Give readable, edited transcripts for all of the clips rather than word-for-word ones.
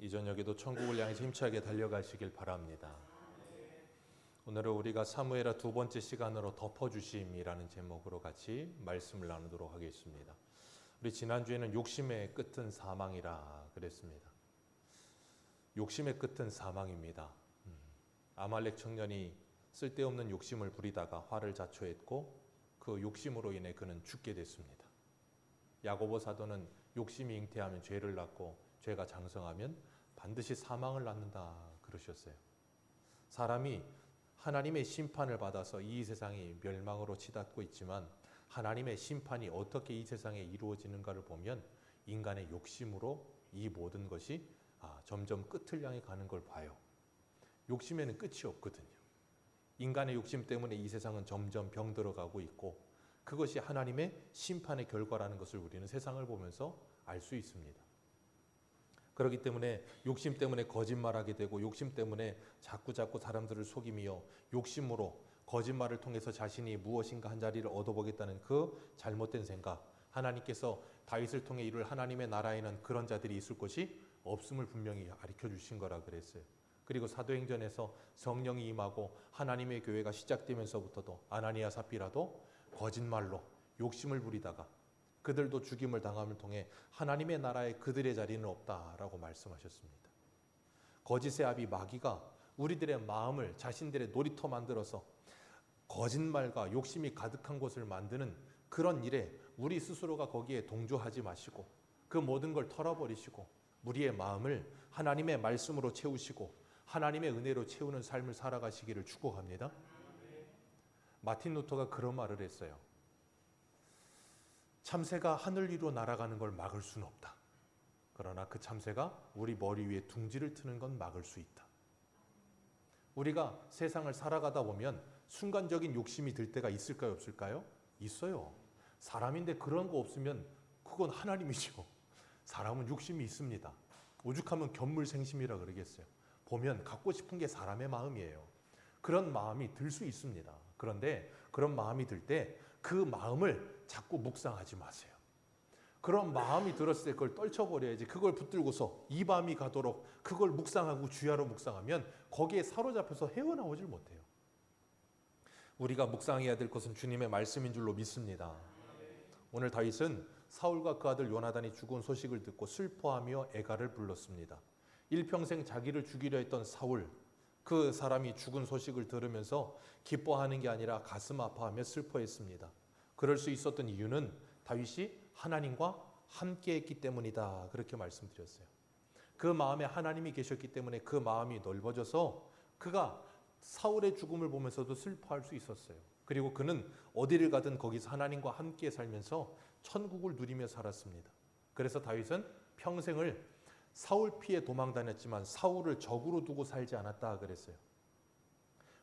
이 저녁에도 천국을 향해서 힘차게 달려가시길 바랍니다. 오늘은 우리가 사무엘하 두 번째 시간으로 덮어주심이라는 제목으로 같이 말씀을 나누도록 하겠습니다. 우리 지난주에는 욕심의 끝은 사망이라 그랬습니다. 욕심의 끝은 사망입니다. 아말렉 청년이 쓸데없는 욕심을 부리다가 화를 자초했고 그 욕심으로 인해 그는 죽게 됐습니다. 야고보 사도는 욕심이 잉태하면 죄를 낳고 죄가 장성하면 반드시 사망을 낳는다 그러셨어요. 사람이 하나님의 심판을 받아서 이 세상이 멸망으로 치닫고 있지만 하나님의 심판이 어떻게 이 세상에 이루어지는가를 보면 인간의 욕심으로 이 모든 것이 점점 끝을 향해 가는 걸 봐요. 욕심에는 끝이 없거든요. 인간의 욕심 때문에 이 세상은 점점 병들어가고 있고 그것이 하나님의 심판의 결과라는 것을 우리는 세상을 보면서 알 수 있습니다. 그렇기 때문에 욕심 때문에 거짓말하게 되고 욕심 때문에 자꾸 사람들을 속이며 욕심으로 거짓말을 통해서 자신이 무엇인가 한 자리를 얻어보겠다는 그 잘못된 생각, 하나님께서 다윗을 통해 이룰 하나님의 나라에는 그런 자들이 있을 것이 없음을 분명히 가르쳐 주신 거라 그랬어요. 그리고 사도행전에서 성령이 임하고 하나님의 교회가 시작되면서부터도 아나니아 삽비라도 거짓말로 욕심을 부리다가 그들도 죽임을 당함을 통해 하나님의 나라에 그들의 자리는 없다라고 말씀하셨습니다. 거짓의 아비 마귀가 우리들의 마음을 자신들의 놀이터 만들어서 거짓말과 욕심이 가득한 곳을 만드는 그런 일에 우리 스스로가 거기에 동조하지 마시고 그 모든 걸 털어버리시고 우리의 마음을 하나님의 말씀으로 채우시고 하나님의 은혜로 채우는 삶을 살아가시기를 축복합니다. 마틴 루터가 그런 말을 했어요. 참새가 하늘 위로 날아가는 걸 막을 수는 없다. 그러나 그 참새가 우리 머리 위에 둥지를 트는 건 막을 수 있다. 우리가 세상을 살아가다 보면 순간적인 욕심이 들 때가 있을까요, 없을까요? 있어요. 사람인데 그런 거 없으면 그건 하나님이죠. 사람은 욕심이 있습니다. 오죽하면 견물생심이라 그러겠어요. 보면 갖고 싶은 게 사람의 마음이에요. 그런 마음이 들 수 있습니다. 그런데 그런 마음이 들 때 그 마음을 자꾸 묵상하지 마세요. 그런 마음이 들었을 때 그걸 떨쳐버려야지. 그걸 붙들고서 이 밤이 가도록 그걸 묵상하고 주야로 묵상하면 거기에 사로잡혀서 헤어나오질 못해요. 우리가 묵상해야 될 것은 주님의 말씀인 줄로 믿습니다. 오늘 다윗은 사울과 그 아들 요나단이 죽은 소식을 듣고 슬퍼하며 애가를 불렀습니다. 일평생 자기를 죽이려 했던 사울, 그 사람이 죽은 소식을 들으면서 기뻐하는 게 아니라 가슴 아파하며 슬퍼했습니다. 그럴 수 있었던 이유는 다윗이 하나님과 함께 했기 때문이다. 그렇게 말씀드렸어요. 그 마음에 하나님이 계셨기 때문에 그 마음이 넓어져서 그가 사울의 죽음을 보면서도 슬퍼할 수 있었어요. 그리고 그는 어디를 가든 거기서 하나님과 함께 살면서 천국을 누리며 살았습니다. 그래서 다윗은 평생을 사울 피해 도망 다녔지만 사울을 적으로 두고 살지 않았다 그랬어요.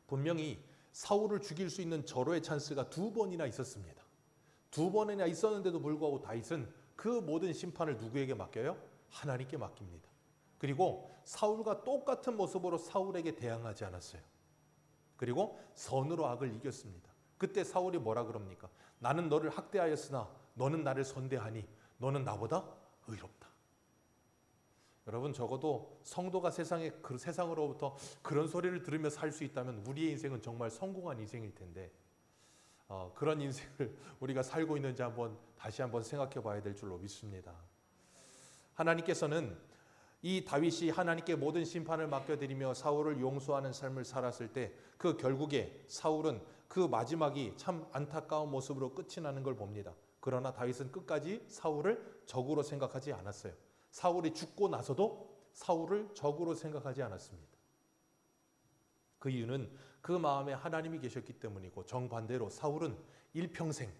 분명히 사울을 죽일 수 있는 절호의 찬스가 두 번이나 있었습니다. 두 번이나 있었는데도 불구하고 다윗은 그 모든 심판을 누구에게 맡겨요? 하나님께 맡깁니다. 그리고 사울과 똑같은 모습으로 사울에게 대항하지 않았어요. 그리고 선으로 악을 이겼습니다. 그때 사울이 뭐라 그럽니까? 나는 너를 학대하였으나 너는 나를 선대하니 너는 나보다 의롭다. 여러분, 적어도 성도가 세상으로부터 그런 소리를 들으며 살 수 있다면 우리의 인생은 정말 성공한 인생일 텐데 그런 인생을 우리가 살고 있는지 다시 한번 생각해 봐야 될 줄로 믿습니다. 하나님께서는 이 다윗이 하나님께 모든 심판을 맡겨드리며 사울을 용서하는 삶을 살았을 때 그 결국에 사울은 그 마지막이 참 안타까운 모습으로 끝이 나는 걸 봅니다. 그러나 다윗은 끝까지 사울을 적으로 생각하지 않았어요. 사울이 죽고 나서도 사울을 적으로 생각하지 않았습니다. 그 이유는 그 마음에 하나님이 계셨기 때문이고 정반대로 사울은 일평생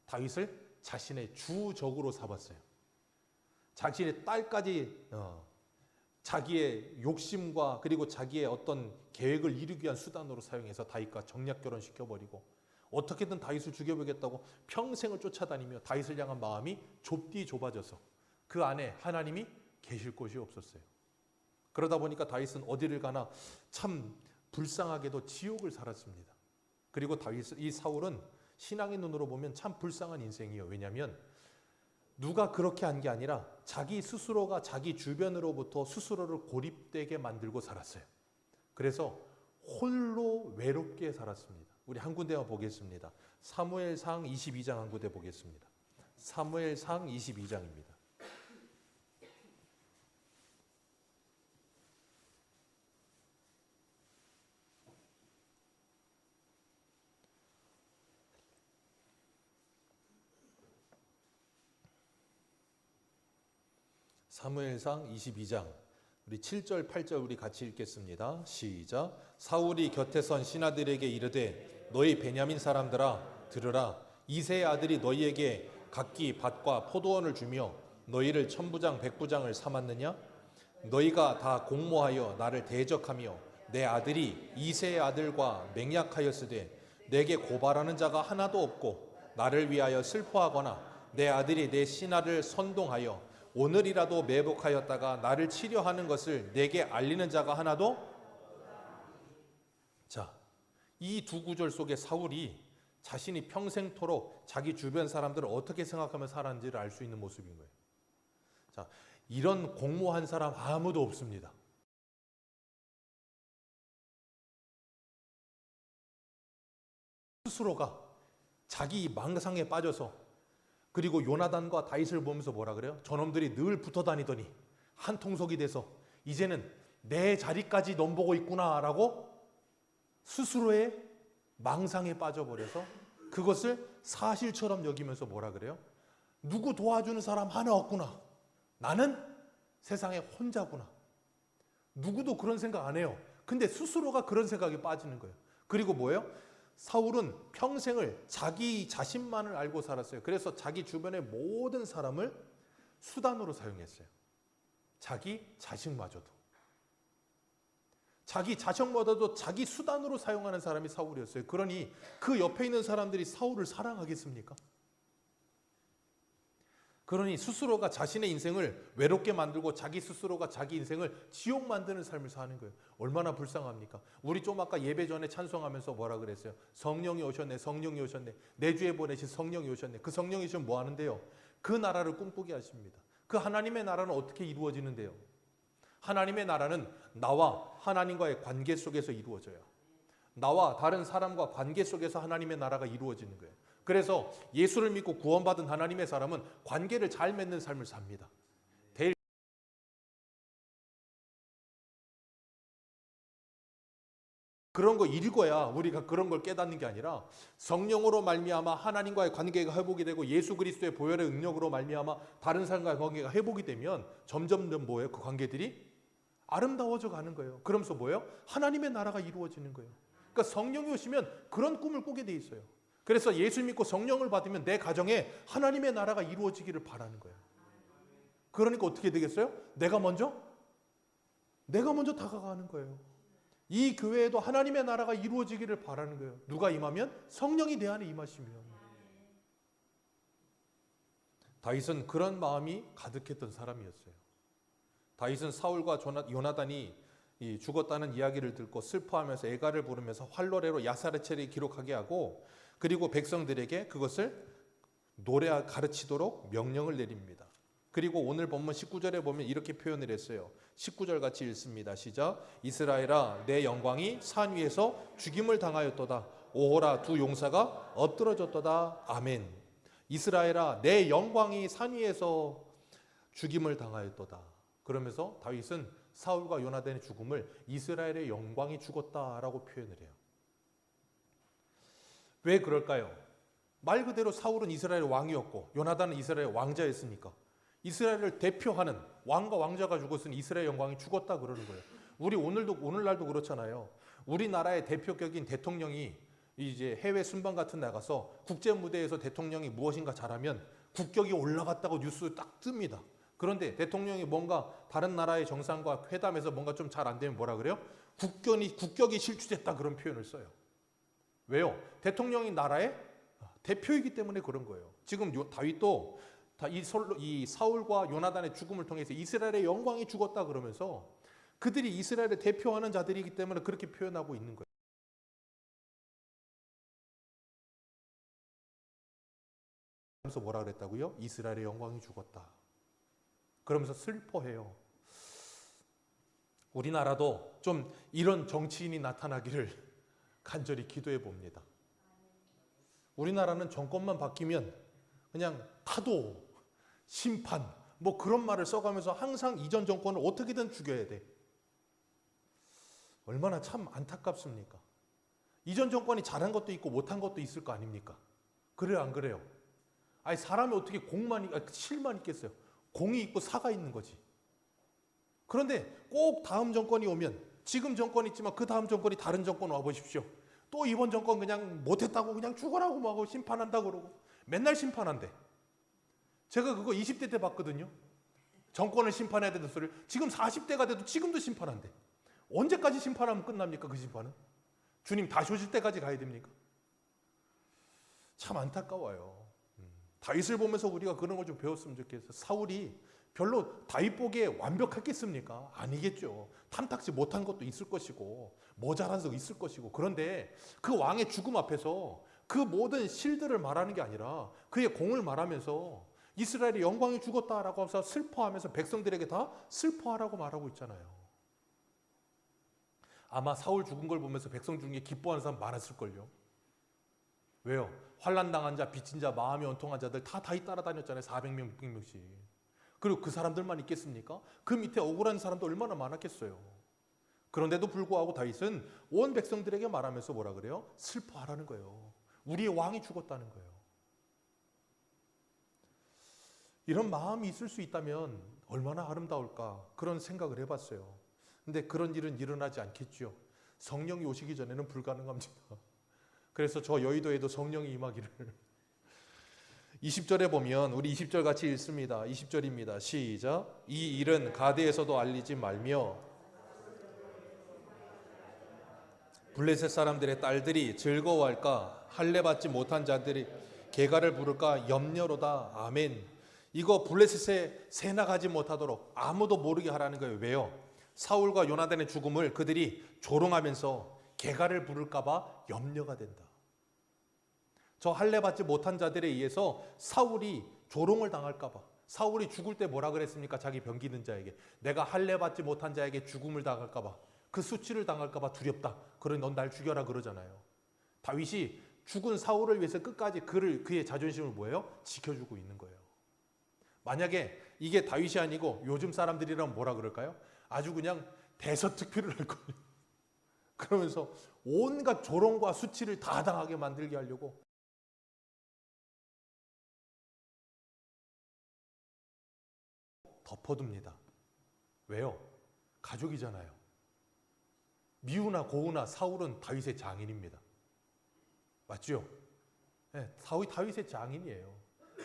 다윗을 자신의 주적으로 삼았어요. 자신의 딸까지 자기의 욕심과 그리고 자기의 어떤 계획을 이루기 위한 수단으로 사용해서 다윗과 정략 결혼시켜버리고 어떻게든 다윗을 죽여보겠다고 평생을 쫓아다니며 다윗을 향한 마음이 좁아져서 그 안에 하나님이 계실 곳이 없었어요. 그러다 보니까 다윗은 어디를 가나 참 불쌍하게도 지옥을 살았습니다. 그리고 이 사울은 신앙의 눈으로 보면 참 불쌍한 인생이에요. 왜냐하면 누가 그렇게 한 게 아니라 자기 스스로가 자기 주변으로부터 스스로를 고립되게 만들고 살았어요. 그래서 홀로 외롭게 살았습니다. 우리 한 군데만 보겠습니다. 사무엘상 22장 한 군데 보겠습니다. 사무엘상 22장입니다. 사무엘상 22장 우리 7절 8절 우리 같이 읽겠습니다. 시작. 사울이 곁에 선 신하들에게 이르되 너희 베냐민 사람들아 들으라. 이새의 아들이 너희에게 각기 밭과 포도원을 주며 너희를 천부장 백부장을 삼았느냐? 너희가 다 공모하여 나를 대적하며 내 아들이 이새의 아들과 맹약하였으되 내게 고발하는 자가 하나도 없고 나를 위하여 슬퍼하거나 내 아들이 내 신하를 선동하여 오늘이라도 매복하였다가 나를 치려하는 것을 내게 알리는 자가 하나도. 자, 이 두 구절 속에 사울이 자신이 평생토록 자기 주변 사람들을 어떻게 생각하며 살았는지를 알 수 있는 모습인 거예요. 자, 이런 공모한 사람 아무도 없습니다. 스스로가 자기 망상에 빠져서, 그리고 요나단과 다윗을 보면서 뭐라 그래요? 저놈들이 늘 붙어 다니더니 한 통속이 돼서 이제는 내 자리까지 넘보고 있구나라고 스스로의 망상에 빠져버려서 그것을 사실처럼 여기면서 뭐라 그래요? 누구 도와주는 사람 하나 없구나. 나는 세상에 혼자구나. 누구도 그런 생각 안 해요. 근데 스스로가 그런 생각에 빠지는 거예요. 그리고 뭐예요? 사울은 평생을 자기 자신만을 알고 살았어요. 그래서 자기 주변의 모든 사람을 수단으로 사용했어요. 자기 자식마저도. 자기 자식마저도 자기 수단으로 사용하는 사람이 사울이었어요. 그러니 그 옆에 있는 사람들이 사울을 사랑하겠습니까? 그러니 스스로가 자신의 인생을 외롭게 만들고 자기 스스로가 자기 인생을 지옥 만드는 삶을 사는 거예요. 얼마나 불쌍합니까? 우리 좀 아까 예배 전에 찬송하면서 뭐라 그랬어요? 성령이 오셨네, 성령이 오셨네. 내주에 보내신 성령이 오셨네. 그 성령이 오시면 뭐 하는데요? 그 나라를 꿈꾸게 하십니다. 그 하나님의 나라는 어떻게 이루어지는데요? 하나님의 나라는 나와 하나님과의 관계 속에서 이루어져요. 나와 다른 사람과 관계 속에서 하나님의 나라가 이루어지는 거예요. 그래서 예수를 믿고 구원받은 하나님의 사람은 관계를 잘 맺는 삶을 삽니다. 그런 거 읽어야 우리가 그런 걸 깨닫는 게 아니라 성령으로 말미암아 하나님과의 관계가 회복이 되고 예수 그리스도의 보혈의 능력으로 말미암아 다른 사람과의 관계가 회복이 되면 점점 뭐예요? 그 관계들이 아름다워져 가는 거예요. 그러면서 뭐예요? 하나님의 나라가 이루어지는 거예요. 그러니까 성령이 오시면 그런 꿈을 꾸게 돼 있어요. 그래서 예수 믿고 성령을 받으면 내 가정에 하나님의 나라가 이루어지기를 바라는 거예요. 그러니까 어떻게 되겠어요? 내가 먼저 다가가는 거예요. 이 교회에도 하나님의 나라가 이루어지기를 바라는 거예요. 누가 임하면? 성령이 내 안에 임하시면. 다윗은 그런 마음이 가득했던 사람이었어요. 다윗은 사울과 요나단이 죽었다는 이야기를 듣고 슬퍼하면서 애가를 부르면서 활노래로 야사레체를 기록하게 하고, 그리고 백성들에게 그것을 노래 가르치도록 명령을 내립니다. 그리고 오늘 본문 19절에 보면 이렇게 표현을 했어요. 19절 같이 읽습니다. 시작. 이스라엘아 내 영광이 산 위에서 죽임을 당하였도다. 오호라 두 용사가 엎드러졌도다. 아멘. 이스라엘아 내 영광이 산 위에서 죽임을 당하였도다. 그러면서 다윗은 사울과 요나단의 죽음을 이스라엘의 영광이 죽었다라고 표현을 해요. 왜 그럴까요? 말 그대로 사울은 이스라엘의 왕이었고 요나단은 이스라엘의 왕자였으니까 이스라엘을 대표하는 왕과 왕자가 죽었으니 이스라엘 영광이 죽었다 그러는 거예요. 우리 오늘날도 그렇잖아요. 우리나라의 대표격인 대통령이 이제 해외 순방 같은 데 나가서 국제 무대에서 대통령이 무엇인가 잘하면 국격이 올라갔다고 뉴스 딱 뜹니다. 그런데 대통령이 뭔가 다른 나라의 정상과 회담에서 뭔가 좀 잘 안 되면 뭐라 그래요? 국격이 실추됐다 그런 표현을 써요. 왜요? 대통령이 나라의 대표이기 때문에 그런 거예요. 지금 다윗도 이 사울과 요나단의 죽음을 통해서 이스라엘의 영광이 죽었다 그러면서 그들이 이스라엘을 대표하는 자들이기 때문에 그렇게 표현하고 있는 거예요. 그 그래서 뭐라 그랬다고요? 이스라엘의 영광이 죽었다. 그러면서 슬퍼해요. 우리나라도 좀 이런 정치인이 나타나기를 간절히 기도해 봅니다. 우리나라는 정권만 바뀌면 그냥 파도, 심판 뭐 그런 말을 써가면서 항상 이전 정권을 어떻게든 죽여야 돼. 얼마나 참 안타깝습니까? 이전 정권이 잘한 것도 있고 못한 것도 있을 거 아닙니까? 그래요, 안 그래요? 아니 사람이 어떻게 실만 있겠어요? 공이 있고 사가 있는 거지. 그런데 꼭 다음 정권이 오면 지금 정권이 있지만 그 다음 정권이 다른 정권 와보십시오. 또 이번 정권 그냥 못했다고 그냥 죽어라고 하고 심판한다고 그러고 맨날 심판한대. 제가 그거 20대 때 봤거든요. 정권을 심판해야 되는 소리를 지금 40대가 돼도 지금도 심판한대. 언제까지 심판하면 끝납니까? 그 심판은? 주님 다시 오실 때까지 가야 됩니까? 참 안타까워요. 다윗을 보면서 우리가 그런 걸 좀 배웠으면 좋겠어요. 사울이 별로 다윗 보기에 완벽했겠습니까? 아니겠죠. 탐탁지 못한 것도 있을 것이고 모자란 적 있을 것이고 그런데 그 왕의 죽음 앞에서 그 모든 실들을 말하는 게 아니라 그의 공을 말하면서 이스라엘의 영광이 죽었다라고 해서 슬퍼하면서 백성들에게 다 슬퍼하라고 말하고 있잖아요. 아마 사울 죽은 걸 보면서 백성 중에 기뻐하는 사람 많았을걸요. 왜요? 환난 당한 자, 빚진 자, 마음이 원통한 자들 다 다윗 따라다녔잖아요. 400명, 600명씩. 그리고 그 사람들만 있겠습니까? 그 밑에 억울한 사람도 얼마나 많았겠어요. 그런데도 불구하고 다윗은 온 백성들에게 말하면서 뭐라 그래요? 슬퍼하라는 거예요. 우리의 왕이 죽었다는 거예요. 이런 마음이 있을 수 있다면 얼마나 아름다울까 그런 생각을 해봤어요. 근데 그런 일은 일어나지 않겠죠. 성령이 오시기 전에는 불가능합니다. 그래서 저 여의도에도 성령이 임하기를 20절에 보면 우리 20절 같이 읽습니다. 20절입니다. 시작. 이 일은 가드에서도 알리지 말며 블레셋 사람들의 딸들이 즐거워할까 할례 받지 못한 자들이 개가를 부를까 염려로다. 아멘. 이거 블레셋에 새 나가지 못하도록 아무도 모르게 하라는 거예요. 왜요? 사울과 요나단의 죽음을 그들이 조롱하면서 개가를 부를까 봐 염려가 된다. 저 할례 받지 못한 자들에 의해서 사울이 조롱을 당할까 봐. 사울이 죽을 때 뭐라 그랬습니까? 자기 병기는 자에게. 내가 할례 받지 못한 자에게 죽음을 당할까 봐. 그 수치를 당할까 봐 두렵다. 그러니 넌 날 죽여라 그러잖아요. 다윗이 죽은 사울을 위해서 끝까지 그의 자존심을 뭐예요? 지켜주고 있는 거예요. 만약에 이게 다윗이 아니고 요즘 사람들이라면 뭐라 그럴까요? 아주 그냥 대서특필을 할 거예요. 그러면서 온갖 조롱과 수치를 다 당하게 만들게 하려고 덮어둡니다. 왜요? 가족이잖아요. 미우나 고우나 사울은 다윗의 장인입니다. 맞죠? 네, 다윗의 장인이에요.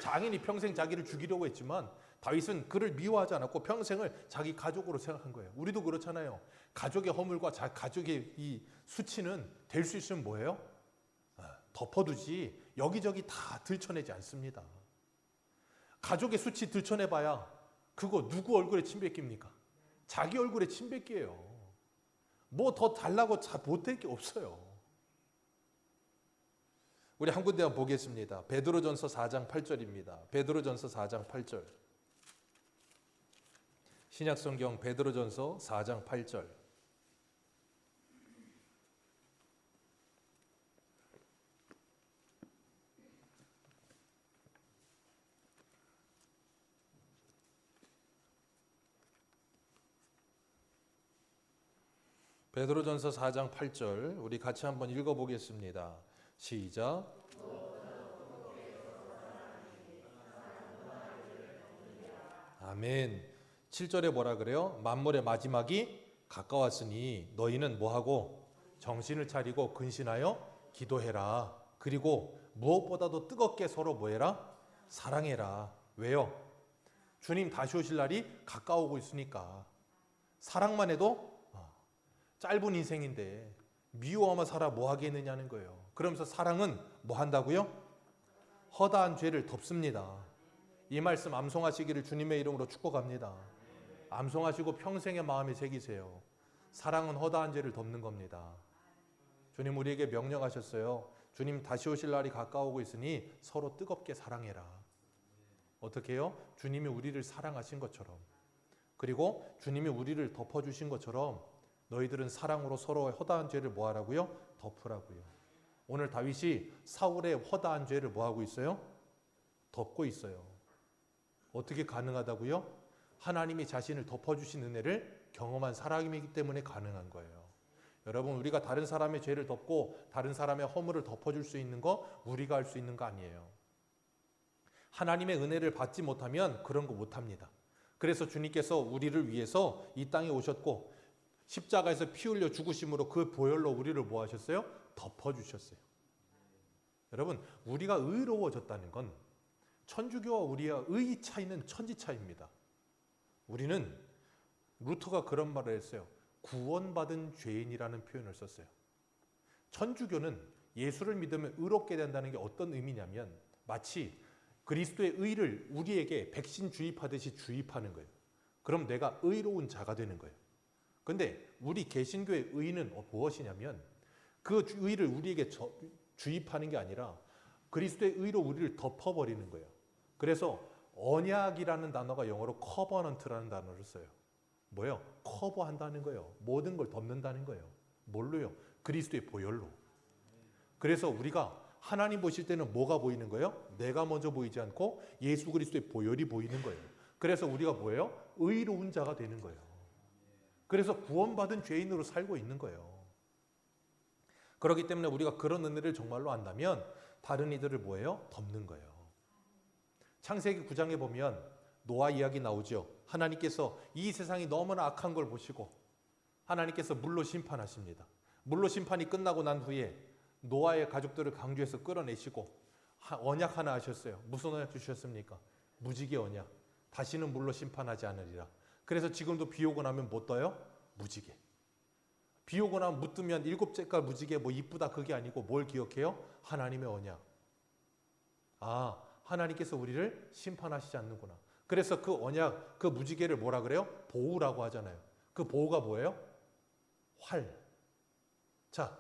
장인이 평생 자기를 죽이려고 했지만 다윗은 그를 미워하지 않았고 평생을 자기 가족으로 생각한 거예요. 우리도 그렇잖아요. 가족의 허물과 가족의 이 수치는 될 수 있으면 뭐예요? 덮어두지 여기저기 다 들춰내지 않습니다. 가족의 수치 들춰내봐야 그거 누구 얼굴에 침 뱉깁니까? 자기 얼굴에 침 뱉기예요. 뭐 더 달라고 못할 게 없어요. 우리 한 군데 한번 보겠습니다. 베드로전서 4장 8절입니다. 베드로전서 4장 8절. 신약성경 베드로전서 4장 8절. 베드로전서 4장 8절 우리 같이 한번 읽어보겠습니다. 시작. 아멘. 7절에 뭐라 그래요? 만물의 마지막이 가까웠으니 너희는 뭐하고 정신을 차리고 근신하여 기도해라. 그리고 무엇보다도 뜨겁게 서로 뭐해라? 사랑해라. 왜요? 주님 다시 오실 날이 가까우고 있으니까. 사랑만 해도 짧은 인생인데 미워하며 살아 뭐 하겠느냐는 거예요. 그러면서 사랑은 뭐 한다고요? 허다한 죄를 덮습니다. 이 말씀 암송하시기를 주님의 이름으로 축복합니다. 암송하시고 평생의 마음에 새기세요. 사랑은 허다한 죄를 덮는 겁니다. 주님 우리에게 명령하셨어요. 주님 다시 오실 날이 가까우고 있으니 서로 뜨겁게 사랑해라. 어떻게 해요? 주님이 우리를 사랑하신 것처럼, 그리고 주님이 우리를 덮어주신 것처럼 너희들은 사랑으로 서로의 허다한 죄를 뭐하라고요? 덮으라고요. 오늘 다윗이 사울의 허다한 죄를 뭐하고 있어요? 덮고 있어요. 어떻게 가능하다고요? 하나님이 자신을 덮어주신 은혜를 경험한 사람이기 때문에 가능한 거예요. 여러분, 우리가 다른 사람의 죄를 덮고 다른 사람의 허물을 덮어줄 수 있는 거 우리가 할 수 있는 거 아니에요. 하나님의 은혜를 받지 못하면 그런 거 못합니다. 그래서 주님께서 우리를 위해서 이 땅에 오셨고 십자가에서 피 흘려 죽으심으로 그 보혈로 우리를 뭐 하셨어요? 덮어주셨어요. 여러분, 우리가 의로워졌다는 건 천주교와 우리의 의 차이는 천지 차이입니다. 우리는 루터가 그런 말을 했어요. 구원받은 죄인이라는 표현을 썼어요. 천주교는 예수를 믿으면 의롭게 된다는 게 어떤 의미냐면 마치 그리스도의 의를 우리에게 백신 주입하듯이 주입하는 거예요. 그럼 내가 의로운 자가 되는 거예요. 근데 우리 개신교의 의는 무엇이냐면 그 의를 우리에게 주입하는 게 아니라 그리스도의 의로 우리를 덮어버리는 거예요. 그래서 언약이라는 단어가 영어로 커버넌트라는 단어를 써요. 뭐예요? 커버한다는 거예요. 모든 걸 덮는다는 거예요. 뭘로요? 그리스도의 보혈로. 그래서 우리가 하나님 보실 때는 뭐가 보이는 거예요? 내가 먼저 보이지 않고 예수 그리스도의 보혈이 보이는 거예요. 그래서 우리가 뭐예요? 의로운 자가 되는 거예요. 그래서 구원받은 죄인으로 살고 있는 거예요. 그렇기 때문에 우리가 그런 은혜를 정말로 안다면 다른 이들을 뭐예요? 덮는 거예요. 창세기 9장에 보면 노아 이야기 나오죠. 하나님께서 이 세상이 너무나 악한 걸 보시고 하나님께서 물로 심판하십니다. 물로 심판이 끝나고 난 후에 노아의 가족들을 강주에서 끌어내시고 언약 하나 하셨어요. 무슨 언약 주셨습니까? 무지개 언약. 다시는 물로 심판하지 않으리라. 그래서 지금도 비 오고 나면 뭐 떠요? 무지개. 비 오고 나면 무 뜨면 7색깔 무지개 뭐 이쁘다 그게 아니고 뭘 기억해요? 하나님의 언약. 아, 하나님께서 우리를 심판하시지 않는구나. 그래서 그 언약, 그 무지개를 뭐라 그래요? 보우라고 하잖아요. 그 보우가 뭐예요? 활. 자,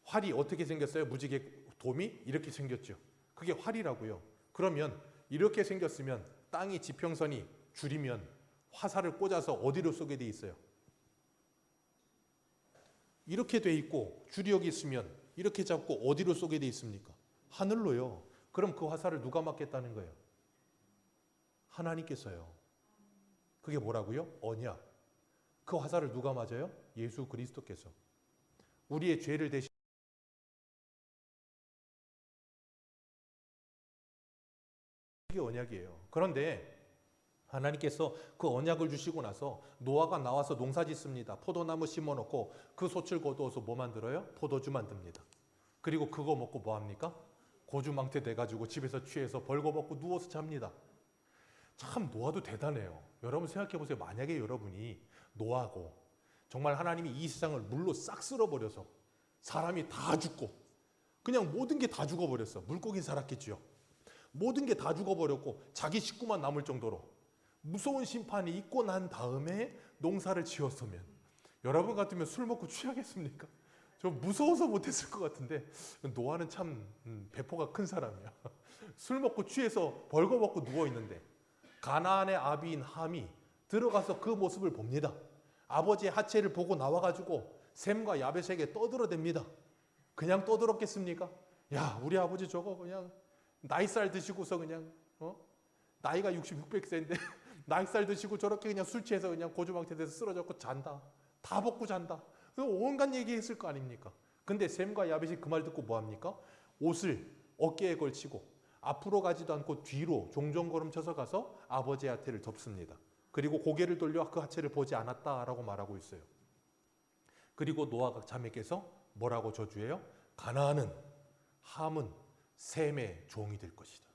활이 어떻게 생겼어요? 무지개 돔이 이렇게 생겼죠. 그게 활이라고요. 그러면 이렇게 생겼으면 땅이 지평선이 줄이면 화살을 꽂아서 어디로 쏘게 돼 있어요? 이렇게 돼 있고 줄이 여기 있으면 이렇게 잡고 어디로 쏘게 돼 있습니까? 하늘로요. 그럼 그 화살을 누가 맞겠다는 거예요? 하나님께서요. 그게 뭐라고요? 언약. 그 화살을 누가 맞아요? 예수 그리스도께서. 우리의 죄를 대신 이게 언약이에요. 그런데 하나님께서 그 언약을 주시고 나서 노아가 나와서 농사 짓습니다. 포도나무 심어놓고 그 솥을 거두어서 뭐 만들어요? 포도주 만듭니다. 그리고 그거 먹고 뭐 합니까? 고주망태 돼가지고 집에서 취해서 벌거벗고 누워서 잡니다. 참 노아도 대단해요. 여러분 생각해보세요. 만약에 여러분이 노아고 정말 하나님이 이 세상을 물로 싹 쓸어버려서 사람이 다 죽고 그냥 모든 게 다 죽어버렸어. 물고기 살았겠지요. 모든 게 다 죽어버렸고 자기 식구만 남을 정도로 무서운 심판이 있고 난 다음에 농사를 지었으면 여러분 같으면 술 먹고 취하겠습니까? 좀 무서워서 못했을 것 같은데 노아는 참 배포가 큰 사람이야. 술 먹고 취해서 벌거벗고 누워있는데 가나안의 아비인 함이 들어가서 그 모습을 봅니다. 아버지의 하체를 보고 나와가지고 셈과 야벳에게 떠들어댑니다. 그냥 떠들었겠습니까? 야, 우리 아버지 저거 그냥 나이살 드시고서 그냥 나이가 60, 600세인데 나이살 드시고 저렇게 그냥 술 취해서 그냥 고주망태 돼서 쓰러졌고 잔다. 다 벗고 잔다. 온갖 얘기했을 거 아닙니까? 근데 셈과 야벳이 그 말 듣고 뭐합니까? 옷을 어깨에 걸치고 앞으로 가지도 않고 뒤로 종종 걸음쳐서 가서 아버지의 하체를 덮습니다. 그리고 고개를 돌려 그 하체를 보지 않았다라고 말하고 있어요. 그리고 노아가 자매께서 뭐라고 저주해요? 가나안은 함은 셈의 종이 될 것이다.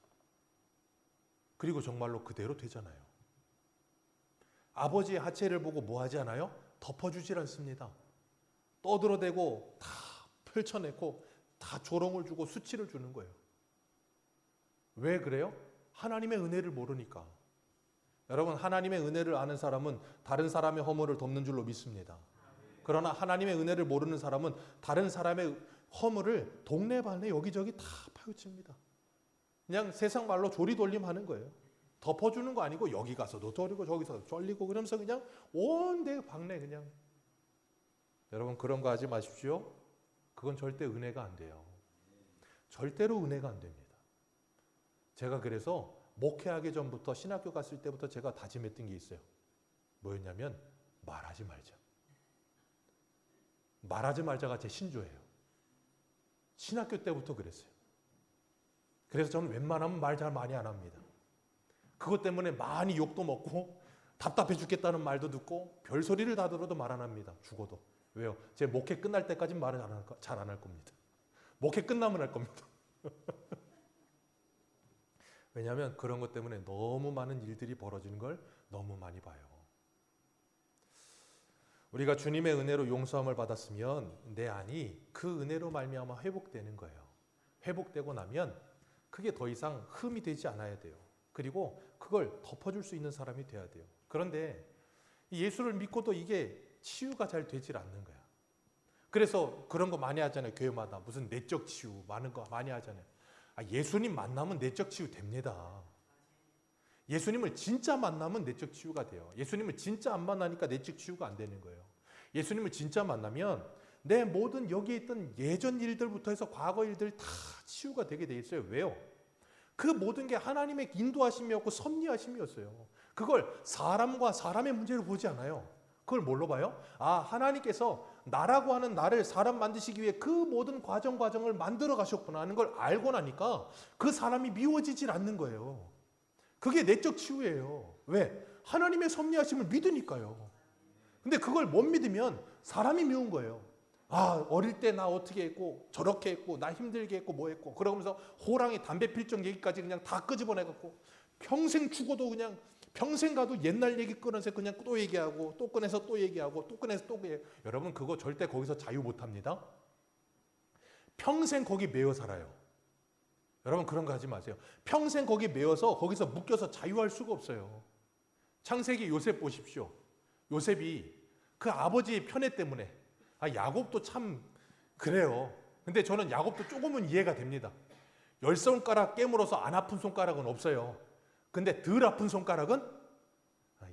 그리고 정말로 그대로 되잖아요. 아버지의 하체를 보고 뭐 하지 않아요? 덮어주질 않습니다. 떠들어대고 다 펼쳐내고 다 조롱을 주고 수치를 주는 거예요. 왜 그래요? 하나님의 은혜를 모르니까. 여러분, 하나님의 은혜를 아는 사람은 다른 사람의 허물을 덮는 줄로 믿습니다. 그러나 하나님의 은혜를 모르는 사람은 다른 사람의 허물을 동네방네 여기저기 다 파헤칩니다. 그냥 세상 말로 조리돌림 하는 거예요. 덮어주는 거 아니고 여기 가서도 떨리고 저기서 쩔리고 그러면서 그냥 온데 박내 그냥. 여러분 그런 거 하지 마십시오. 그건 절대 은혜가 안 돼요. 절대로 은혜가 안 됩니다. 제가 그래서 목회하기 전부터 신학교 갔을 때부터 제가 다짐했던 게 있어요. 뭐였냐면 말하지 말자. 말하지 말자가 제 신조예요. 신학교 때부터 그랬어요. 그래서 저는 웬만하면 말 잘 많이 안 합니다. 그것 때문에 많이 욕도 먹고 답답해 죽겠다는 말도 듣고 별소리를 다 들어도 말 안 합니다. 죽어도. 왜요? 제 목회 끝날 때까지는 말을 잘 안 할 겁니다. 목회 끝나면 할 겁니다. 왜냐하면 그런 것 때문에 너무 많은 일들이 벌어지는 걸 너무 많이 봐요. 우리가 주님의 은혜로 용서함을 받았으면 내 안이 그 은혜로 말미암아 회복되는 거예요. 회복되고 나면 그게 더 이상 흠이 되지 않아야 돼요. 그리고 그걸 덮어줄 수 있는 사람이 돼야 돼요. 그런데 예수를 믿고도 이게 치유가 잘 되질 않는 거야. 그래서 그런 거 많이 하잖아요. 교회마다 무슨 내적 치유 많은 거 많이 하잖아요. 예수님 만나면 내적 치유 됩니다. 예수님을 진짜 만나면 내적 치유가 돼요. 예수님을 진짜 안 만나니까 내적 치유가 안 되는 거예요. 예수님을 진짜 만나면 내 모든 여기에 있던 예전 일들부터 해서 과거 일들 다 치유가 되게 돼 있어요. 왜요? 그 모든 게 하나님의 인도하심이었고 섭리하심이었어요. 그걸 사람과 사람의 문제로 보지 않아요. 그걸 뭘로 봐요? 하나님께서 나라고 하는 나를 사람 만드시기 위해 그 모든 과정을 만들어 가셨구나 하는 걸 알고 나니까 그 사람이 미워지질 않는 거예요. 그게 내적 치유예요. 왜? 하나님의 섭리하심을 믿으니까요. 근데 그걸 못 믿으면 사람이 미운 거예요. 어릴 때 나 어떻게 했고 저렇게 했고 나 힘들게 했고 뭐 했고 그러면서 호랑이 담배 필적 얘기까지 그냥 다 끄집어내갖고 평생 죽어도 그냥 평생 가도 옛날 얘기 꺼내서 그냥 또 얘기하고 또 꺼내서 또 얘기하고 또 꺼내서 또 얘기해요. 여러분 그거 절대 거기서 자유 못합니다. 평생 거기 매여 살아요. 여러분 그런 거 하지 마세요. 평생 거기 매여서 거기서 묶여서 자유할 수가 없어요. 창세기 요셉 보십시오. 요셉이 그 아버지의 편애 때문에 야곱도 참 그래요. 근데 저는 야곱도 조금은 이해가 됩니다. 10손가락 깨물어서 안 아픈 손가락은 없어요. 근데 덜 아픈 손가락은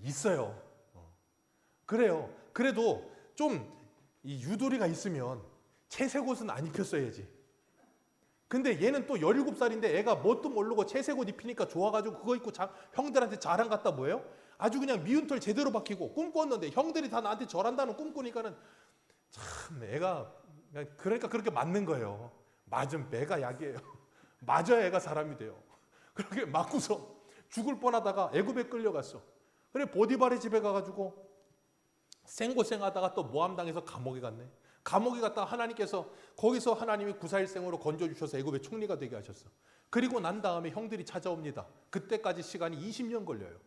있어요. 그래요. 그래도 좀 이 유도리가 있으면 채색옷은 안 입혔어야지. 근데 얘는 또 17살인데 애가 뭣도 모르고 채색옷 입히니까 좋아가지고 그거 입고 형들한테 자랑 갔다 뭐예요? 아주 그냥 미운 털 제대로 박히고 꿈꿨는데 형들이 다 나한테 절한다는 꿈꾸니까는 참 애가 그러니까 그렇게 맞는 거예요. 맞은 매가 약이에요. 맞아야 애가 사람이 돼요. 그렇게 맞고서 죽을 뻔하다가 애굽에 끌려갔어. 그래 보디발의 집에 가가지고 생고생하다가 또 모함당해서 감옥에 갔네. 감옥에 갔다가 하나님께서 거기서 하나님이 구사일생으로 건져주셔서 애굽의 총리가 되게 하셨어. 그리고 난 다음에 형들이 찾아옵니다. 그때까지 시간이 20년 걸려요.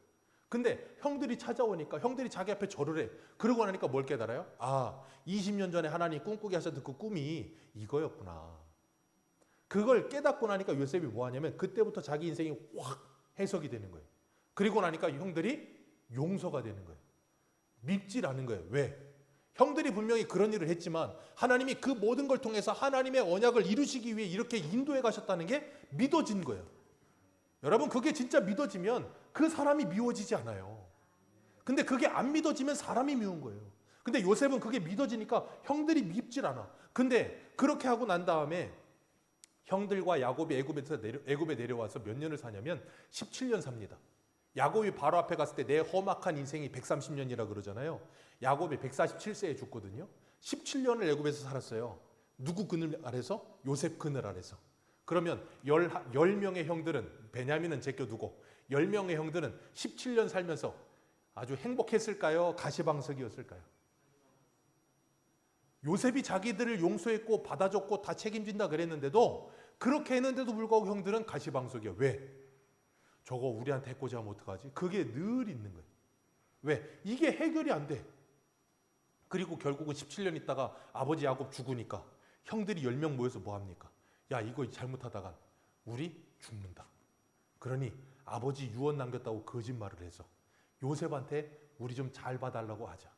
근데 형들이 찾아오니까 형들이 자기 앞에 절을 해. 그러고 나니까 뭘 깨달아요? 20년 전에 하나님이 꿈꾸게 하셨던 그 꿈이 이거였구나. 그걸 깨닫고 나니까 요셉이 뭐 하냐면 그때부터 자기 인생이 확 해석이 되는 거예요. 그리고 나니까 형들이 용서가 되는 거예요. 밉질 않은 거예요. 왜? 형들이 분명히 그런 일을 했지만 하나님이 그 모든 걸 통해서 하나님의 언약을 이루시기 위해 이렇게 인도해 가셨다는 게 믿어진 거예요. 여러분 그게 진짜 믿어지면 그 사람이 미워지지 않아요. 근데 그게 안 믿어지면 사람이 미운 거예요. 근데 요셉은 그게 믿어지니까 형들이 밉질 않아. 근데 그렇게 하고 난 다음에 형들과 야곱이 애굽에 내려와서 몇 년을 사냐면 17년 삽니다. 야곱이 바로 앞에 갔을 때 내 험악한 인생이 130년이라 그러잖아요. 야곱이 147세에 죽거든요. 17년을 애굽에서 살았어요. 누구 그늘 아래서? 요셉 그늘 아래서. 그러면 10명의 형들은 베냐민은 제껴두고 10명의 형들은 17년 살면서 아주 행복했을까요? 가시방석이었을까요? 요셉이 자기들을 용서했고 받아줬고 다 책임진다 그랬는데도 그렇게 했는데도 불구하고 형들은 가시방석이야. 왜? 저거 우리한테 해코지 하면 어떡하지? 그게 늘 있는 거예요. 왜? 이게 해결이 안 돼. 그리고 결국은 17년 있다가 아버지 야곱 죽으니까 형들이 10명 모여서 뭐 합니까? 야 이거 잘못하다간 우리 죽는다. 그러니 아버지 유언 남겼다고 거짓말을 해서 요셉한테 우리 좀 잘 봐달라고 하자.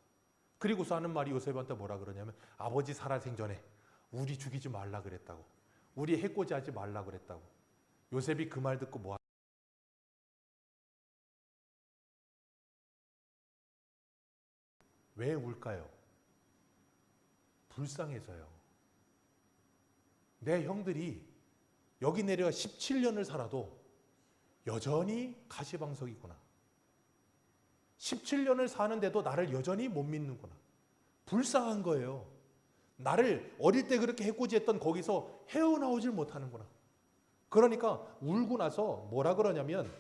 그리고서 하는 말이 요셉한테 뭐라 그러냐면 아버지 살아생전에 우리 죽이지 말라 그랬다고. 우리 해코지 하지 말라 그랬다고. 요셉이 그 말 듣고 뭐 왜 울까요? 불쌍해서요. 내 형들이 여기 내려가 17년을 살아도 여전히 가시방석이구나. 17년을 사는데도 나를 여전히 못 믿는구나. 불쌍한 거예요. 나를 어릴 때 그렇게 해코지했던 거기서 헤어나오질 못하는구나. 그러니까 울고 나서 뭐라 그러냐면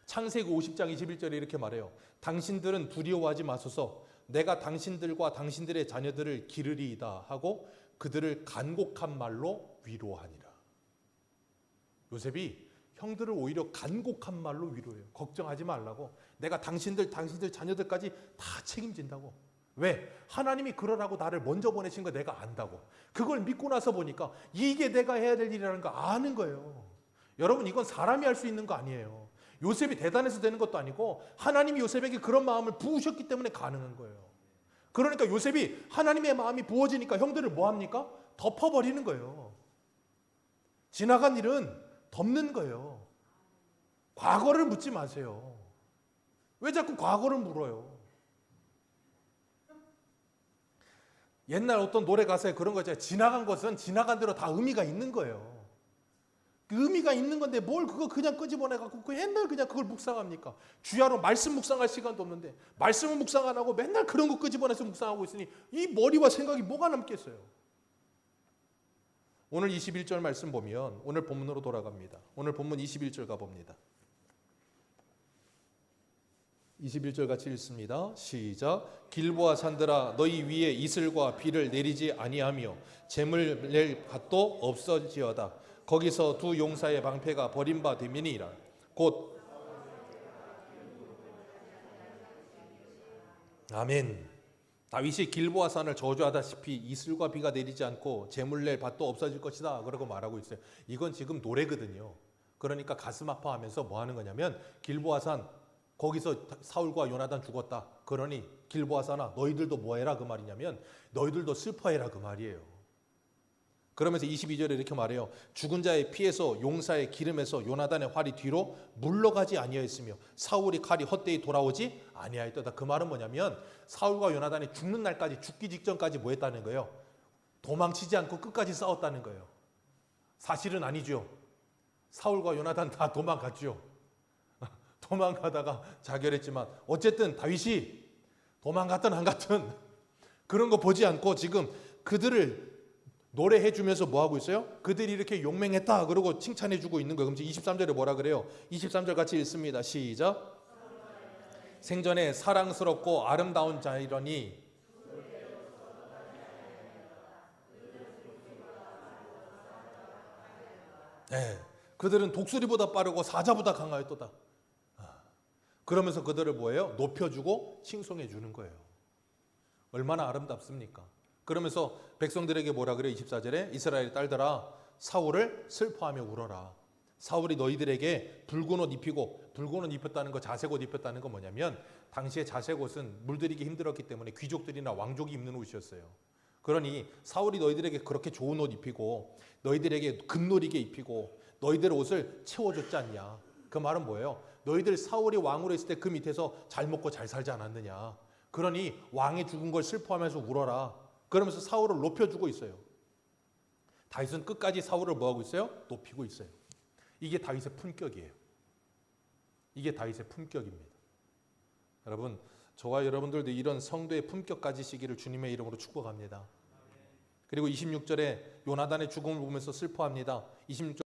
창세기 50장 21절에 이렇게 말해요. 당신들은 두려워하지 마소서. 내가 당신들과 당신들의 자녀들을 기르리이다 하고 그들을 간곡한 말로 위로하니라. 요셉이 형들을 오히려 간곡한 말로 위로해요. 걱정하지 말라고. 내가 당신들 자녀들까지 다 책임진다고. 왜? 하나님이 그러라고 나를 먼저 보내신 거 내가 안다고. 그걸 믿고 나서 보니까 이게 내가 해야 될 일이라는 거 아는 거예요. 여러분, 이건 사람이 할 수 있는 거 아니에요. 요셉이 대단해서 되는 것도 아니고 하나님이 요셉에게 그런 마음을 부으셨기 때문에 가능한 거예요. 그러니까 요셉이 하나님의 마음이 부어지니까 형들을 뭐 합니까? 덮어버리는 거예요. 지나간 일은 덮는 거예요. 과거를 묻지 마세요. 왜 자꾸 과거를 물어요? 옛날 어떤 노래 가사에 그런 거 있잖아요. 지나간 것은 지나간 대로 다 의미가 있는 거예요. 그 의미가 있는 건데 뭘 그거 그냥 끄집어내갖고 그 옛날 그냥 그걸 묵상합니까? 주야로 말씀 묵상할 시간도 없는데 말씀을 묵상 안 하고 맨날 그런 거 끄집어내서 묵상하고 있으니 이 머리와 생각이 뭐가 남겠어요? 오늘 21절 말씀 보면 오늘 본문으로 돌아갑니다. 오늘 본문 21절 가봅니다. 21절 같이 읽습니다. 시작. 길보아 산들아 너희 위에 이슬과 비를 내리지 아니하며 재물 낼 밭도 없어지어다. 거기서 두 용사의 방패가 버림바 됨이니라. 곧 아멘. 다윗이 길보아 산을 저주하다시피 이슬과 비가 내리지 않고 재물 낼 밭도 없어질 것이다 그러고 말하고 있어요. 이건 지금 노래거든요. 그러니까 가슴 아파하면서 뭐 하는 거냐면 길보아 산 거기서 사울과 요나단 죽었다. 그러니 길보아 산아 너희들도 뭐 해라 그 말이냐면 너희들도 슬퍼해라 그 말이에요. 그러면서 22절에 이렇게 말해요. 죽은 자의 피에서 용사의 기름에서 요나단의 활이 뒤로 물러가지 아니하였으며 사울이 칼이 헛되이 돌아오지 아니하였다. 그 말은 뭐냐면 사울과 요나단이 죽는 날까지 죽기 직전까지 뭐 했다는 거예요? 도망치지 않고 끝까지 싸웠다는 거예요. 사실은 아니죠. 사울과 요나단 다 도망갔죠. 도망가다가 자결했지만 어쨌든 다윗이 도망갔든 안 갔든 그런 거 보지 않고 지금 그들을 노래해 주면서 뭐 하고 있어요? 그들이 이렇게 용맹했다 그러고 칭찬해 주고 있는 거예요. 그럼 23절에 뭐라 그래요? 23절 같이 읽습니다. 시작. 생전에 사랑스럽고 아름다운 자이러니 네, 그들은 독수리보다 빠르고 사자보다 강하였도다. 그러면서 그들을 뭐예요? 높여주고 칭송해 주는 거예요. 얼마나 아름답습니까? 그러면서 백성들에게 뭐라 그래요? 24절에 이스라엘 딸들아 사울을 슬퍼하며 울어라. 사울이 너희들에게 붉은 옷 입히고 붉은 옷 입혔다는 거 자색 옷 입혔다는 거 뭐냐면 당시에 자색 옷은 물들이기 힘들었기 때문에 귀족들이나 왕족이 입는 옷이었어요. 그러니 사울이 너희들에게 그렇게 좋은 옷 입히고 너희들에게 금노리게 입히고 너희들 옷을 채워줬지 않냐. 그 말은 뭐예요? 너희들 사울이 왕으로 있을 때 그 밑에서 잘 먹고 잘 살지 않았느냐. 그러니 왕이 죽은 걸 슬퍼하면서 울어라. 그러면서 사울을 높여주고 있어요. 다윗은 끝까지 사울을 뭐하고 있어요? 높이고 있어요. 이게 다윗의 품격이에요. 이게 다윗의 품격입니다. 여러분, 저와 여러분들도 이런 성도의 품격 가지시기를 주님의 이름으로 축복합니다. 그리고 26절에 요나단의 죽음을 보면서 슬퍼합니다. 26절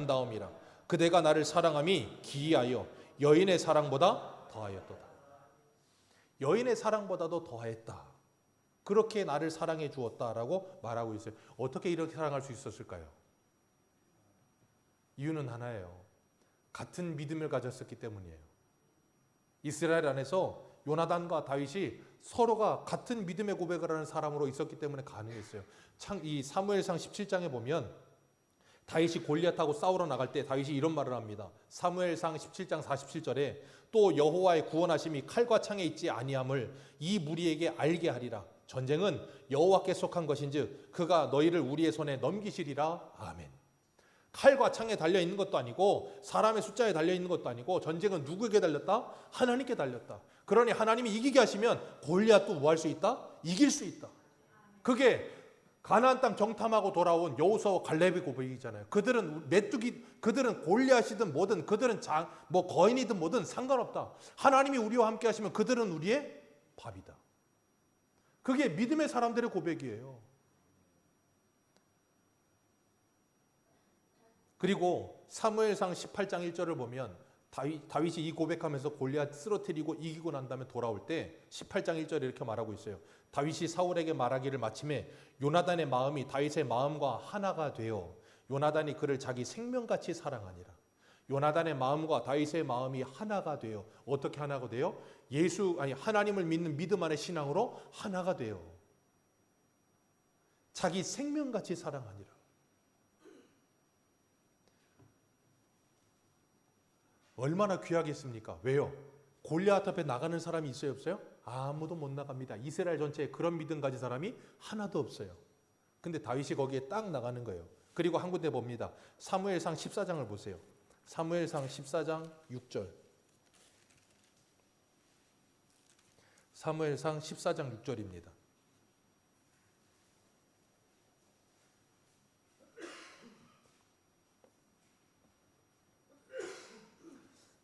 다음이라 그대가 나를 사랑함이 기이하여 여인의 사랑보다 더하였도다. 여인의 사랑보다도 더했다. 그렇게 나를 사랑해 주었다라고 말하고 있어요. 어떻게 이렇게 사랑할 수 있었을까요? 이유는 하나예요. 같은 믿음을 가졌었기 때문이에요. 이스라엘 안에서 요나단과 다윗이 서로가 같은 믿음의 고백을 하는 사람으로 있었기 때문에 가능했어요. 이 사무엘상 17장에 보면 다윗이 골리앗하고 싸우러 나갈 때 다윗이 이런 말을 합니다. 사무엘상 17장 47절에 또 여호와의 구원하심이 칼과 창에 있지 아니함을 이 무리에게 알게 하리라. 전쟁은 여호와께 속한 것인즉 그가 너희를 우리의 손에 넘기시리라. 아멘. 칼과 창에 달려 있는 것도 아니고 사람의 숫자에 달려 있는 것도 아니고 전쟁은 누구에게 달렸다? 하나님께 달렸다. 그러니 하나님이 이기게 하시면 골리앗도 뭐 할 수 있다? 이길 수 있다. 그게 가나안 땅 정탐하고 돌아온 여호수아와 갈렙의 고백이잖아요. 그들은 메뚜기, 그들은 골리앗이든 뭐든, 그들은 거인이든 뭐든 상관없다. 하나님이 우리와 함께 하시면 그들은 우리의 밥이다. 그게 믿음의 사람들의 고백이에요. 그리고 사무엘상 18장 1절을 보면 다윗이 이 고백하면서 골리앗 쓰러뜨리고 이기고 난 다음에 돌아올 때 18장 1절에 이렇게 말하고 있어요. 다윗이 사울에게 말하기를 마침에 요나단의 마음이 다윗의 마음과 하나가 되어 요나단이 그를 자기 생명같이 사랑하니라. 요나단의 마음과 다윗의 마음이 하나가 되어 어떻게 하나가 돼요? 하나님을 믿는 믿음 안의 신앙으로 하나가 되어 자기 생명같이 사랑하니라. 얼마나 귀하겠습니까? 왜요? 골리앗 앞에 나가는 사람이 있어요, 없어요? 아무도 못 나갑니다. 이스라엘 전체에 그런 믿음 가진 사람이 하나도 없어요. 근데 다윗이 거기에 딱 나가는 거예요. 그리고 한 군데 봅니다. 사무엘상 14장을 보세요. 사무엘상 14장 6절. 사무엘상 14장 6절입니다.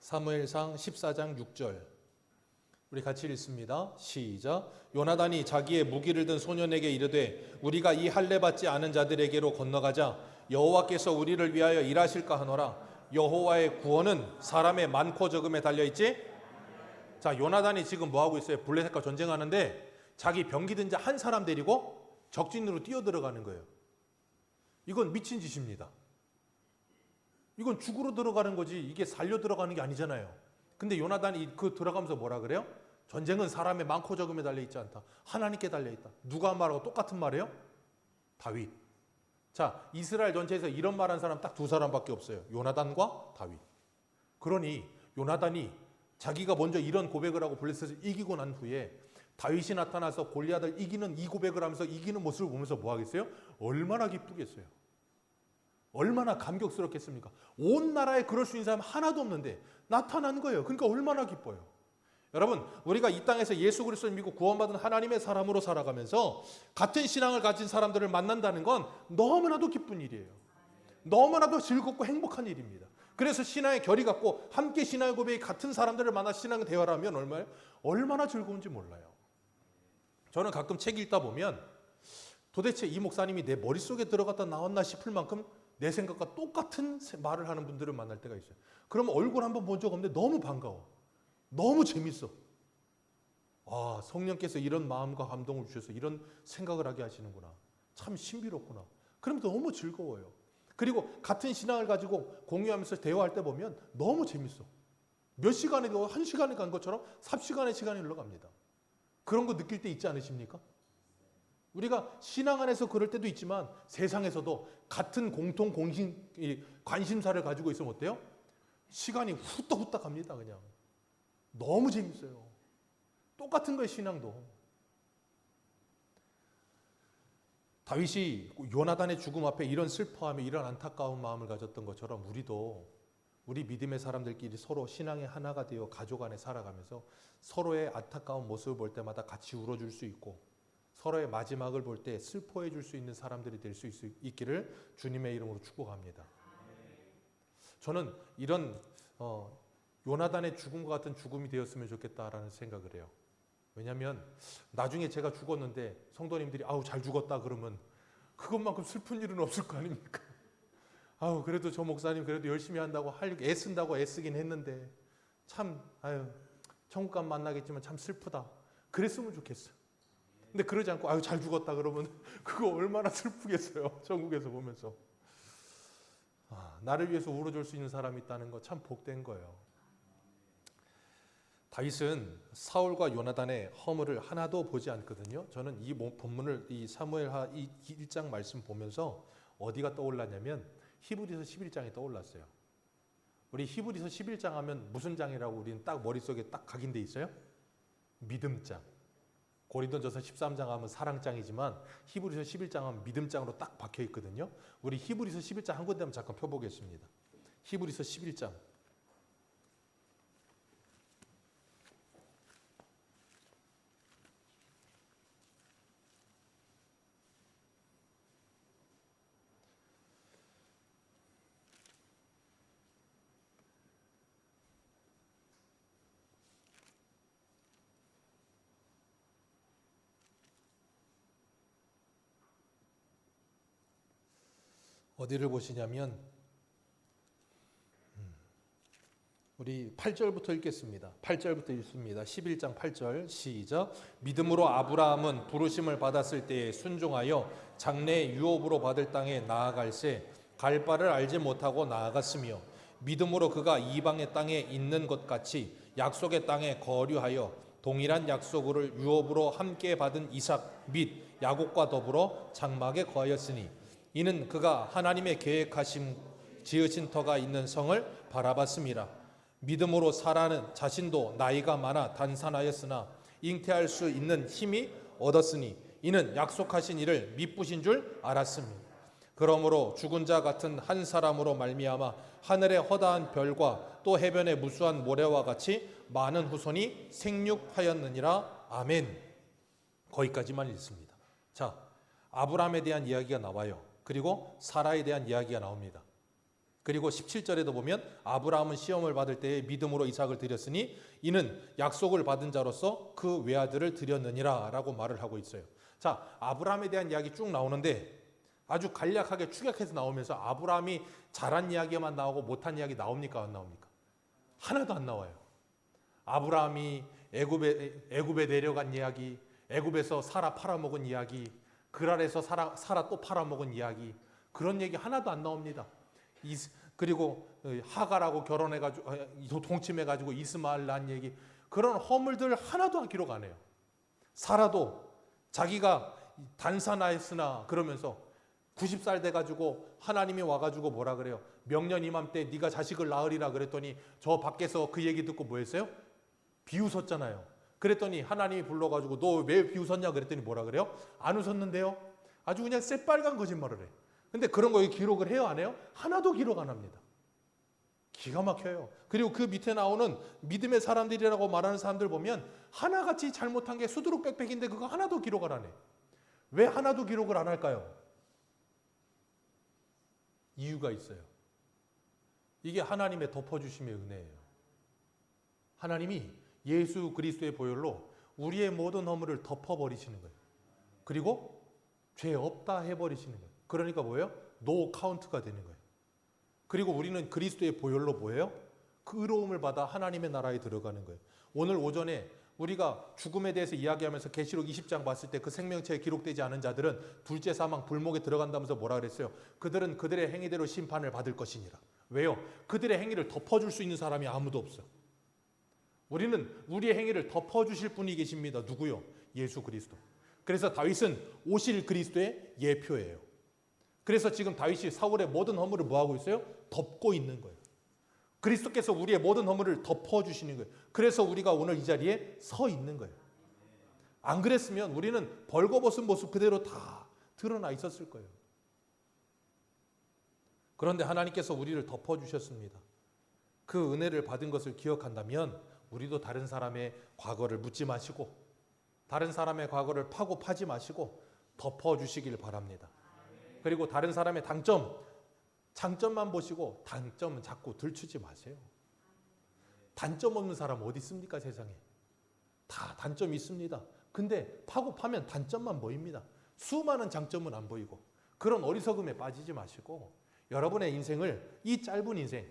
사무엘상 14장 6절. 우리 같이 읽습니다. 시작. 요나단이 자기의 무기를 든 소년에게 이르되 우리가 이 할례 받지 않은 자들에게로 건너가자. 여호와께서 우리를 위하여 일하실까 하노라. 여호와의 구원은 사람의 많고 적음에 달려있지. 자, 요나단이 지금 뭐하고 있어요? 블레셋과 전쟁하는데 자기 병기 든 자 한 사람 데리고 적진으로 뛰어들어가는 거예요. 이건 미친 짓입니다. 이건 죽으러 들어가는 거지 이게 살려 들어가는 게 아니잖아요. 근데 요나단이 들어가면서 뭐라 그래요? 전쟁은 사람의 많고 적음에 달려있지 않다. 하나님께 달려있다. 누가 한 말하고 똑같은 말이에요? 다윗. 자, 이스라엘 전체에서 이런 말한 사람 딱 두 사람밖에 없어요. 요나단과 다윗. 그러니 요나단이 자기가 먼저 이런 고백을 하고 블레셋을 이기고 난 후에 다윗이 나타나서 골리앗을 이기는 이 고백을 하면서 이기는 모습을 보면서 뭐 하겠어요? 얼마나 기쁘겠어요. 얼마나 감격스럽겠습니까? 온 나라에 그럴 수 있는 사람 하나도 없는데 나타난 거예요. 그러니까 얼마나 기뻐요. 여러분, 우리가 이 땅에서 예수 그리스도를 믿고 구원받은 하나님의 사람으로 살아가면서 같은 신앙을 가진 사람들을 만난다는 건 너무나도 기쁜 일이에요. 너무나도 즐겁고 행복한 일입니다. 그래서 신앙의 결이 같고 함께 신앙의 고백이 같은 사람들을 만나 신앙의 대화를 하면 얼마나 즐거운지 몰라요. 저는 가끔 책 읽다 보면 도대체 이 목사님이 내 머릿속에 들어갔다 나왔나 싶을 만큼 내 생각과 똑같은 말을 하는 분들을 만날 때가 있어요. 그러면 얼굴 한번 본 적 없는데 너무 반가워. 너무 재밌어. 아, 성령께서 이런 마음과 감동을 주셔서 이런 생각을 하게 하시는구나. 참 신비롭구나. 그럼 너무 즐거워요. 그리고 같은 신앙을 가지고 공유하면서 대화할 때 보면 너무 재밌어. 몇 시간에도 한 시간에 간 것처럼 삽시간의 시간이 흘러갑니다. 그런 거 느낄 때 있지 않으십니까? 우리가 신앙 안에서 그럴 때도 있지만 세상에서도 같은 공통 관심사를 가지고 있으면 어때요? 시간이 후딱후딱 갑니다. 그냥 너무 재밌어요. 똑같은 거예요. 신앙도. 다윗이 요나단의 죽음 앞에 이런 슬퍼하며 이런 안타까운 마음을 가졌던 것처럼 우리도 우리 믿음의 사람들끼리 서로 신앙의 하나가 되어 가족 안에 살아가면서 서로의 안타까운 모습을 볼 때마다 같이 울어줄 수 있고 서로의 마지막을 볼 때 슬퍼해 줄 수 있는 사람들이 될 수 있기를 주님의 이름으로 축복합니다. 저는 이런 요나단의 죽음과 같은 죽음이 되었으면 좋겠다라는 생각을 해요. 왜냐하면 나중에 제가 죽었는데 성도님들이 아우 잘 죽었다 그러면 그것만큼 슬픈 일은 없을 거 아닙니까? 아우 그래도 저 목사님 그래도 열심히 한다고 애쓴다고 애쓰긴 했는데 참 아유 천국 가면 만나겠지만 참 슬프다. 그랬으면 좋겠어요. 근데 그러지 않고 아유 잘 죽었다 그러면 그거 얼마나 슬프겠어요. 천국에서 보면서. 나를 위해서 울어줄 수 있는 사람이 있다는 거 참 복된 거예요. 다윗은 사울과 요나단의 허물을 하나도 보지 않거든요. 저는 이 본문을 이 사무엘하 1장 말씀 보면서 어디가 떠올랐냐면 히브리서 11장이 떠올랐어요. 우리 히브리서 11장 하면 무슨 장이라고 우리는 딱 머릿속에 딱 각인돼 있어요? 믿음장. 고린도전서 13장 하면 사랑장이지만 히브리서 11장 하면 믿음장으로 딱 박혀 있거든요. 우리 히브리서 11장 한 군데만 잠깐 펴보겠습니다. 히브리서 11장. 어디를 보시냐면 우리 8절부터 읽겠습니다. 8절부터 읽습니다. 11장 8절 시작. 믿음으로 아브라함은 부르심을 받았을 때에 순종하여 장래 유업으로 받을 땅에 나아갈새 갈 바를 알지 못하고 나아갔으며 믿음으로 그가 이방의 땅에 있는 것 같이 약속의 땅에 거류하여 동일한 약속을 유업으로 함께 받은 이삭 및 야곱과 더불어 장막에 거하였으니 이는 그가 하나님의 계획하심 지으신 터가 있는 성을 바라봤음이라. 믿음으로 사라는 자신도 나이가 많아 단산하였으나 잉태할 수 있는 힘이 얻었으니 이는 약속하신 이를 미쁘신 줄 알았습니다. 그러므로 죽은 자 같은 한 사람으로 말미암아 하늘의 허다한 별과 또 해변의 무수한 모래와 같이 많은 후손이 생육하였느니라. 아멘. 거기까지만 읽습니다. 자, 아브라함에 대한 이야기가 나와요. 그리고 사라에 대한 이야기가 나옵니다. 그리고 17절에도 보면 아브라함은 시험을 받을 때에 믿음으로 이삭을 드렸으니 이는 약속을 받은 자로서 그 외아들을 드렸느니라 라고 말을 하고 있어요. 자, 아브라함에 대한 이야기 쭉 나오는데 아주 간략하게 축약해서 나오면서 아브라함이 잘한 이야기만 나오고 못한 이야기 나옵니까? 안 나옵니까? 하나도 안 나와요. 아브라함이 애굽에 내려간 이야기, 애굽에서 사라 팔아먹은 이야기, 그랄에서 사라 또 팔아먹은 이야기, 그런 얘기 하나도 안 나옵니다. 그리고 하갈하고 결혼해가지고 동침해가지고 이스마엘 낳은 얘기, 그런 허물들 하나도 기록 안 해요. 사라도 자기가 단산하였으나 그러면서 90살 돼가지고 하나님이 와가지고 뭐라 그래요? 명년 이맘때 네가 자식을 낳으리라 그랬더니 저 밖에서 그 얘기 듣고 뭐 했어요? 비웃었잖아요. 그랬더니 하나님이 불러가지고 너 왜 비웃었냐 그랬더니 뭐라 그래요? 안 웃었는데요? 아주 그냥 새빨간 거짓말을 해. 근데 그런 거 기록을 해요, 안 해요? 하나도 기록 안 합니다. 기가 막혀요. 그리고 그 밑에 나오는 믿음의 사람들이라고 말하는 사람들 보면 하나같이 잘못한 게 수두룩빽빽인데 그거 하나도 기록을 안 해. 왜 하나도 기록을 안 할까요? 이유가 있어요. 이게 하나님의 덮어주심의 은혜예요. 하나님이 예수 그리스도의 보혈로 우리의 모든 허물을 덮어버리시는 거예요. 그리고 죄 없다 해버리시는 거예요. 그러니까 뭐예요? 노 카운트가 되는 거예요. 그리고 우리는 그리스도의 보혈로 뭐예요? 그 의로움을 받아 하나님의 나라에 들어가는 거예요. 오늘 오전에 우리가 죽음에 대해서 이야기하면서 계시록 20장 봤을 때 그 생명체에 기록되지 않은 자들은 둘째 사망 불목에 들어간다면서 뭐라 그랬어요? 그들은 그들의 행위대로 심판을 받을 것이니라. 왜요? 그들의 행위를 덮어줄 수 있는 사람이 아무도 없어. 우리는 우리의 행위를 덮어주실 분이 계십니다. 누구요? 예수 그리스도. 그래서 다윗은 오실 그리스도의 예표예요. 그래서 지금 다윗이 사울의 모든 허물을 뭐하고 있어요? 덮고 있는 거예요. 그리스도께서 우리의 모든 허물을 덮어주시는 거예요. 그래서 우리가 오늘 이 자리에 서 있는 거예요. 안 그랬으면 우리는 벌거벗은 모습 그대로 다 드러나 있었을 거예요. 그런데 하나님께서 우리를 덮어주셨습니다. 그 은혜를 받은 것을 기억한다면 우리도 다른 사람의 과거를 묻지 마시고 다른 사람의 과거를 파고 파지 마시고 덮어주시길 바랍니다. 그리고 다른 사람의 장점만 보시고 단점은 자꾸 들추지 마세요. 단점 없는 사람 어디 있습니까, 세상에? 다 단점이 있습니다. 근데 파고 파면 단점만 보입니다. 수많은 장점은 안 보이고 그런 어리석음에 빠지지 마시고 여러분의 인생을, 이 짧은 인생,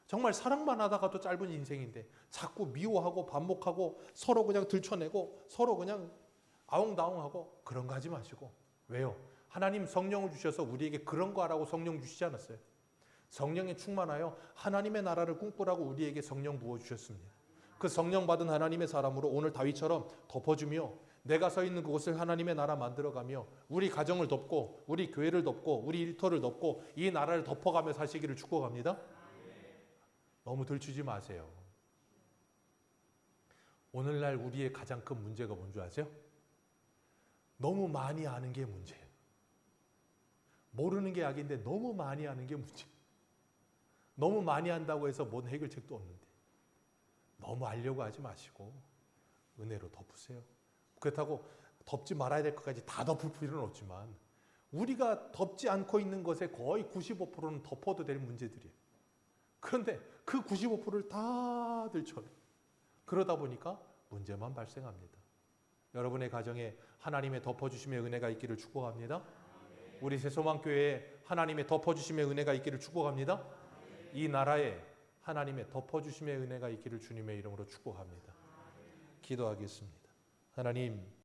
정말 사랑만 하다가도 짧은 인생인데 자꾸 미워하고 반목하고 서로 그냥 들춰내고 서로 그냥 아웅다웅하고 그런 거 하지 마시고. 왜요? 하나님 성령을 주셔서 우리에게 그런 거 하라고 성령 주시지 않았어요. 성령에 충만하여 하나님의 나라를 꿈꾸라고 우리에게 성령 부어주셨습니다. 그 성령 받은 하나님의 사람으로 오늘 다윗처럼 덮어주며 내가 서 있는 그곳을 하나님의 나라 만들어가며 우리 가정을 덮고 우리 교회를 덮고 우리 일터를 덮고 이 나라를 덮어가며 사시기를 축복합니다. 너무 들추지 마세요. 오늘날 우리의 가장 큰 문제가 뭔지 아세요? 너무 많이 아는 게 문제예요. 모르는 게 약인데 너무 많이 아는 게 문제예요. 너무 많이 안다고 해서 뭔 해결책도 없는데 너무 알려고 하지 마시고 은혜로 덮으세요. 그렇다고 덮지 말아야 될 것까지 다 덮을 필요는 없지만 우리가 덮지 않고 있는 것의 거의 95%는 덮어도 될 문제들이에요. 그런데 그 95%를 다 들춰요. 그러다 보니까 문제만 발생합니다. 여러분의 가정에 하나님의 덮어주심의 은혜가 있기를 축복합니다. 우리 새소망교회에 하나님의 덮어주심의 은혜가 있기를 축복합니다. 이 나라에 하나님의 덮어주심의 은혜가 있기를 주님의 이름으로 축복합니다. 기도하겠습니다. 하나님,